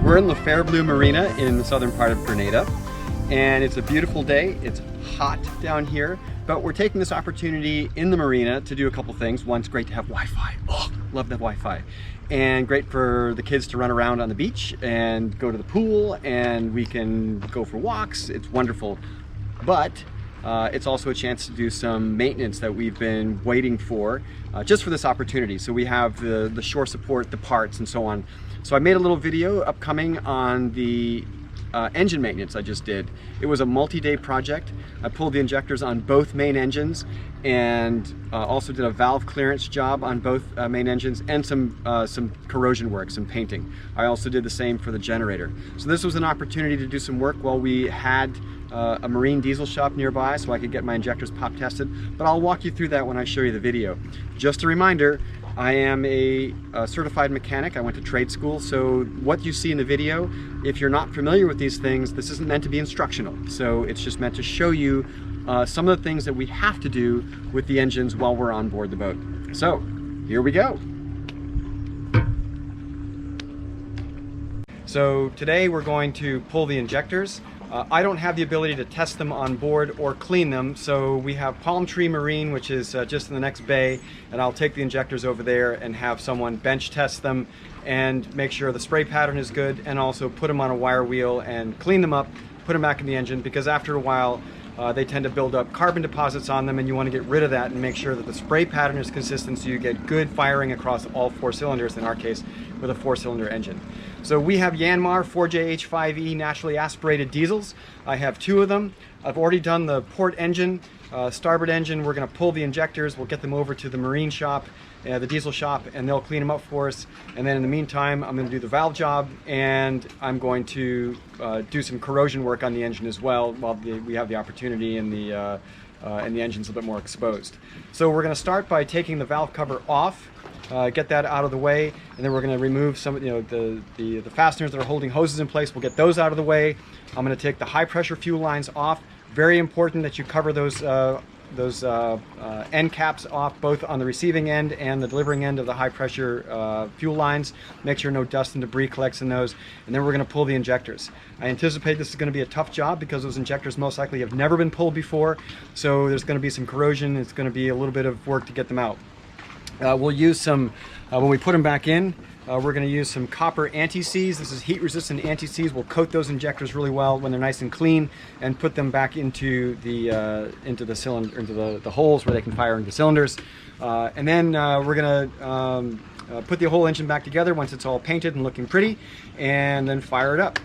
We're in Leopard Marina in the southern part of Grenada, and it's a beautiful day. It's hot down here, but we're taking this opportunity in the marina to do a couple things. One, it's great to have Wi-Fi. Oh, love the Wi-Fi. And great for the kids to run around on the beach and go to the pool, and we can go for walks. It's wonderful. But it's also a chance to do some maintenance that we've been waiting for just for this opportunity. So we have the shore support, the parts, and so on. So I made a little video upcoming on the engine maintenance I just did. It was a multi-day project. I pulled the injectors on both main engines and also did a valve clearance job on both main engines and some corrosion work, some painting. I also did the same for the generator. So this was an opportunity to do some work while we had a marine diesel shop nearby so I could get my injectors pop tested, but I'll walk you through that when I show you the video. Just a reminder, I am a certified mechanic. I went to trade school, so what you see in the video, if you're not familiar with these things, this isn't meant to be instructional. So it's just meant to show you some of the things that we have to do with the engines while we're on board the boat. So here we go. So today we're going to pull the injectors. I don't have the ability to test them on board or clean them, so we have Palm Tree Marine, which is just in the next bay, and I'll take the injectors over there and have someone bench test them and make sure the spray pattern is good, and also put them on a wire wheel and clean them up, put them back in the engine, because after a while they tend to build up carbon deposits on them, and you want to get rid of that and make sure that the spray pattern is consistent so you get good firing across all 4 cylinders, in our case with a 4-cylinder engine. So we have Yanmar 4JH5E naturally aspirated diesels. I have 2 of them. I've already done the port engine, starboard engine. We're going to pull the injectors. We'll get them over to the marine shop, the diesel shop, and they'll clean them up for us. And then in the meantime, I'm going to do the valve job, and I'm going to do some corrosion work on the engine as well while we have the opportunity and the engine's a little bit more exposed. So we're going to start by taking the valve cover off. Get that out of the way, and then we're going to remove some, the fasteners that are holding hoses in place. We'll get those out of the way. I'm going to take the high pressure fuel lines off. Very important that you cover those end caps off, both on the receiving end and the delivering end of the high pressure fuel lines. Make sure no dust and debris collects in those, and then we're going to pull the injectors. I anticipate this is going to be a tough job because those injectors most likely have never been pulled before, so there's going to be some corrosion. It's going to be a little bit of work to get them out. We'll use some, when we put them back in, we're going to use some copper anti-seize. This is heat resistant anti-seize. We'll coat those injectors really well when they're nice and clean and put them back into the cylinder, into the holes where they can fire into cylinders. And then we're going to put the whole engine back together once it's all painted and looking pretty, and then fire it up.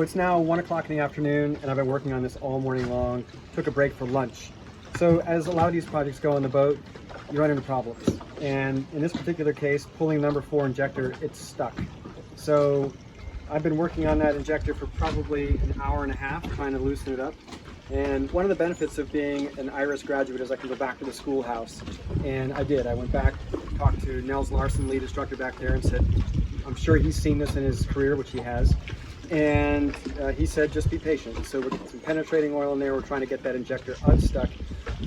it's now 1 o'clock in the afternoon and I've been working on this all morning long. Took a break for lunch. So as a lot of these projects go on the boat, you run into problems. And in this particular case, pulling number 4 injector, it's stuck. So I've been working on that injector for probably an hour and a half, trying to loosen it up. And one of the benefits of being an IRIS graduate is I can go back to the schoolhouse. And I did. I went back, talked to Nels Larson, lead instructor back there, and said, I'm sure he's seen this in his career, which he has. And he said, just be patient. So we're getting some penetrating oil in there. We're trying to get that injector unstuck.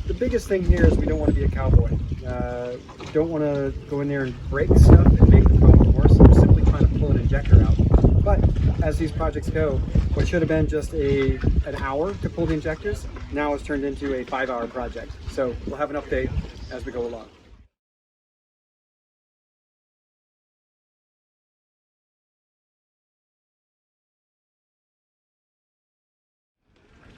The biggest thing here is we don't want to be a cowboy. We don't want to go in there and break stuff and make the problem worse. We're simply trying to pull an injector out. But as these projects go, what should have been just an hour to pull the injectors now has turned into a 5-hour project. So we'll have an update as we go along.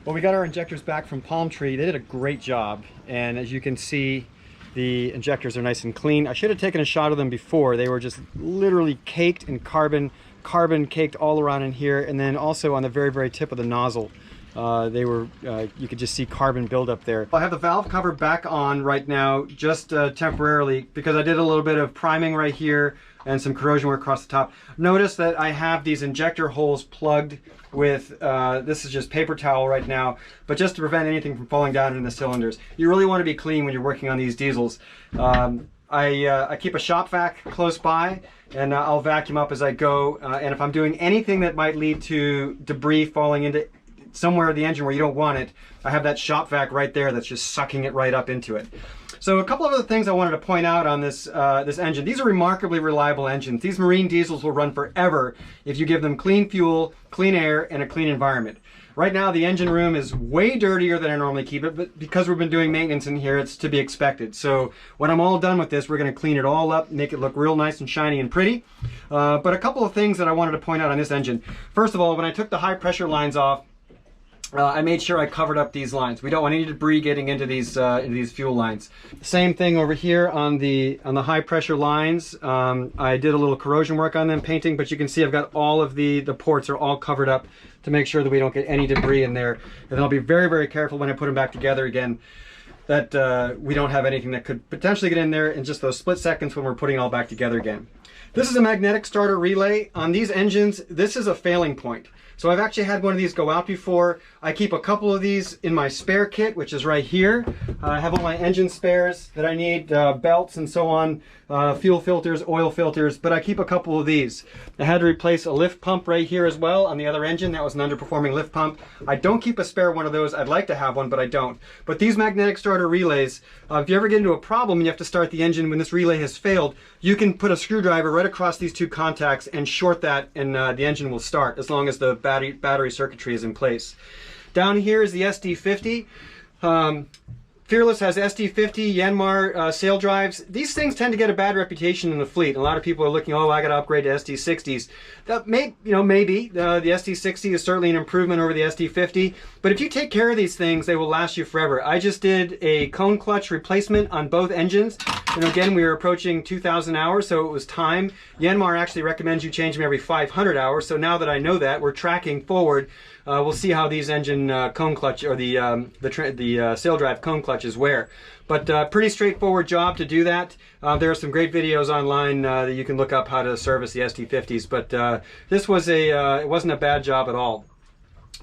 Well, we got our injectors back from Palm Tree. They did a great job, and as you can see, the injectors are nice and clean. I should have taken a shot of them before. They were just literally caked in carbon caked all around in here, and then also on the very tip of the nozzle. You could just see carbon buildup there. I have the valve cover back on right now, just temporarily, because I did a little bit of priming right here and some corrosion work across the top. Notice that I have these injector holes plugged with, this is just paper towel right now, but just to prevent anything from falling down in the cylinders. You really want to be clean when you're working on these diesels. I keep a shop vac close by, and I'll vacuum up as I go. And if I'm doing anything that might lead to debris falling into somewhere in the engine where you don't want it, I have that shop vac right there that's just sucking it right up into it. So a couple of other things I wanted to point out on this this engine. These are remarkably reliable engines. These marine diesels will run forever if you give them clean fuel, clean air, and a clean environment. Right now the engine room is way dirtier than I normally keep it, but because we've been doing maintenance in here, it's to be expected. So when I'm all done with this, we're going to clean it all up, make it look real nice and shiny and pretty. But a couple of things that I wanted to point out on this engine. First of all, when I took the high pressure lines off, I made sure I covered up these lines. We don't want any debris getting into these fuel lines. Same thing over here on the high pressure lines. I did a little corrosion work on them, painting, but you can see I've got all of the ports are all covered up to make sure that we don't get any debris in there. And then I'll be very careful when I put them back together again, that we don't have anything that could potentially get in there in just those split seconds when we're putting it all back together again. This is a magnetic starter relay. On these engines, this is a failing point. So I've actually had one of these go out before. I keep a couple of these in my spare kit, which is right here. I have all my engine spares that I need, belts and so on, fuel filters, oil filters, but I keep a couple of these. I had to replace a lift pump right here as well on the other engine. That was an underperforming lift pump. I don't keep a spare one of those. I'd like to have one, but I don't. But these magnetic starter relays, if you ever get into a problem and you have to start the engine when this relay has failed, you can put a screwdriver right across these two contacts and short that, and the engine will start as long as the battery circuitry is in place. Down here is the SD50. Fearless has SD50, Yanmar sail drives. These things tend to get a bad reputation in the fleet. A lot of people are looking, oh, I got to upgrade to SD60s. That maybe the SD60 is certainly an improvement over the SD50. But if you take care of these things, they will last you forever. I just did a cone clutch replacement on both engines. And again, we were approaching 2,000 hours, so it was time. Yanmar actually recommends you change them every 500 hours. So now that I know that, we're tracking forward. We'll see how these engine cone clutch, or the sail drive cone clutches wear. But pretty straightforward job to do that. There are some great videos online that you can look up how to service the SD50s. But this was it wasn't a bad job at all.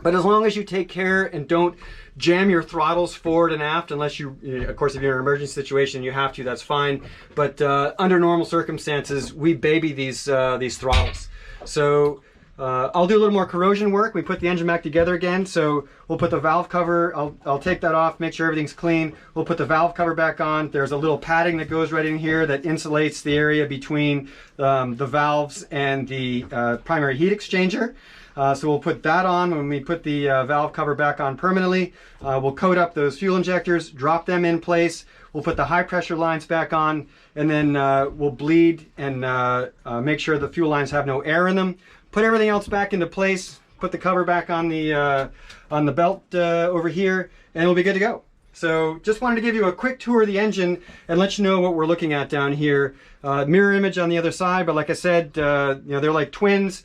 But as long as you take care and don't jam your throttles forward and aft, unless you, of course, if you're in an emergency situation, you have to, that's fine. But under normal circumstances, we baby these throttles. So I'll do a little more corrosion work. We put the engine back together again, so we'll put the valve cover, I'll take that off, make sure everything's clean. We'll put the valve cover back on. There's a little padding that goes right in here that insulates the area between the valves and the primary heat exchanger. So we'll put that on when we put the valve cover back on permanently. We'll coat up those fuel injectors, drop them in place. We'll put the high pressure lines back on, and then we'll bleed and make sure the fuel lines have no air in them. Put everything else back into place, put the cover back on the belt over here, and we'll be good to go. So just wanted to give you a quick tour of the engine and let you know what we're looking at down here. Mirror image on the other side, but like I said, you know, they're like twins.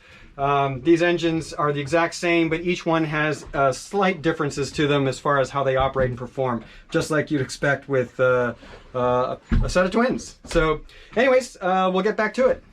These engines are the exact same, but each one has slight differences to them as far as how they operate and perform, just like you'd expect with a set of twins. So anyways, we'll get back to it.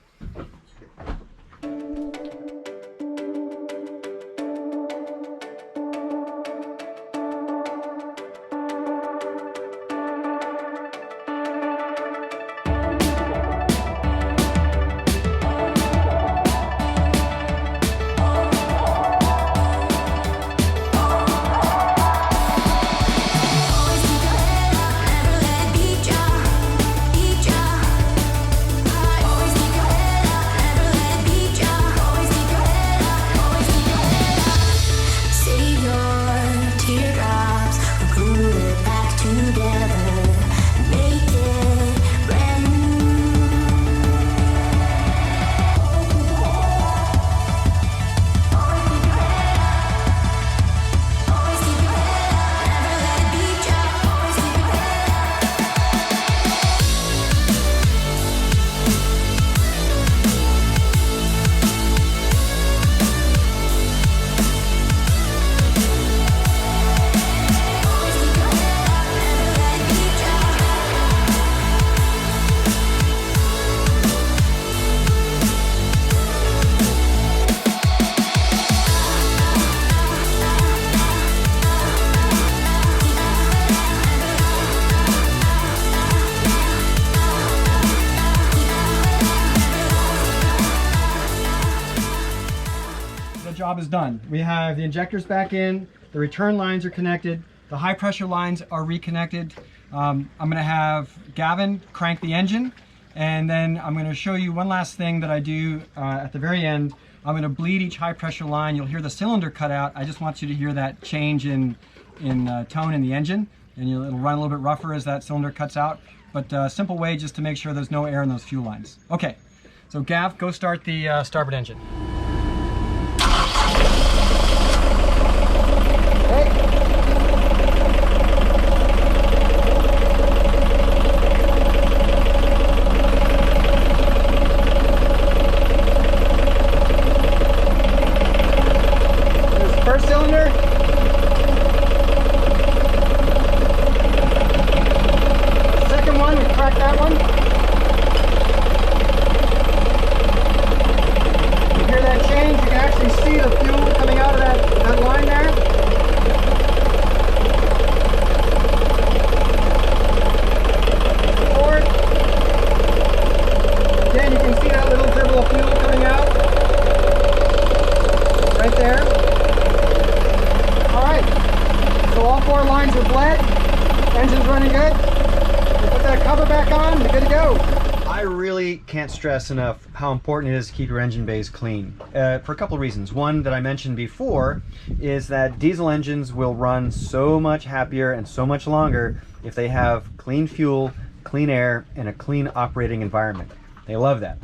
Job is done. We have the injectors back in, the return lines are connected, the high pressure lines are reconnected. I'm going to have Gavin crank the engine, and then I'm going to show you one last thing that I do at the very end. I'm going to bleed each high pressure line. You'll hear the cylinder cut out. I just want you to hear that change in tone in the engine, and it'll run a little bit rougher as that cylinder cuts out, but a simple way just to make sure there's no air in those fuel lines. Okay, so Gav, go start the starboard engine. First cylinder. Second one, we cracked that one. You hear that change? You can actually see the fuel coming out of that line there. Forward. Again, you can see that little dribble of fuel coming out. Right there. So all four lines are bled, engine's running good. We put that cover back on, we're good to go. I really can't stress enough how important it is to keep your engine bays clean for a couple of reasons. One that I mentioned before is that diesel engines will run so much happier and so much longer if they have clean fuel, clean air, and a clean operating environment. They love that.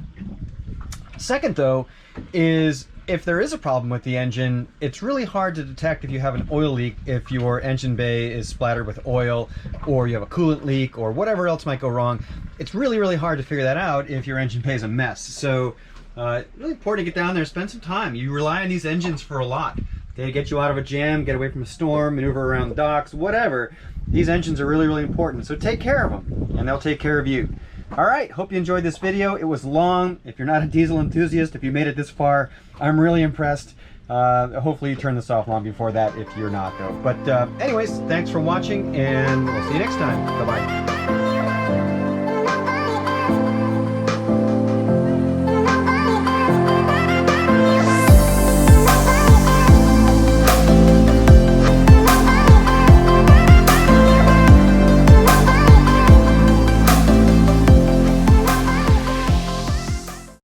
Second though is if there is a problem with the engine, it's really hard to detect if you have an oil leak, if your engine bay is splattered with oil, or you have a coolant leak, or whatever else might go wrong. It's really, really hard to figure that out if your engine bay is a mess. So really important to get down there, spend some time. You rely on these engines for a lot. They get you out of a jam, get away from a storm, maneuver around the docks, whatever. These engines are really, really important. So take care of them, and they'll take care of you. All right, hope you enjoyed this video. It was long. If you're not a diesel enthusiast, if you made it this far, I'm really impressed. Hopefully you turn this off long before that if you're not though. But anyways, thanks for watching, and we'll see you next time. Bye-bye.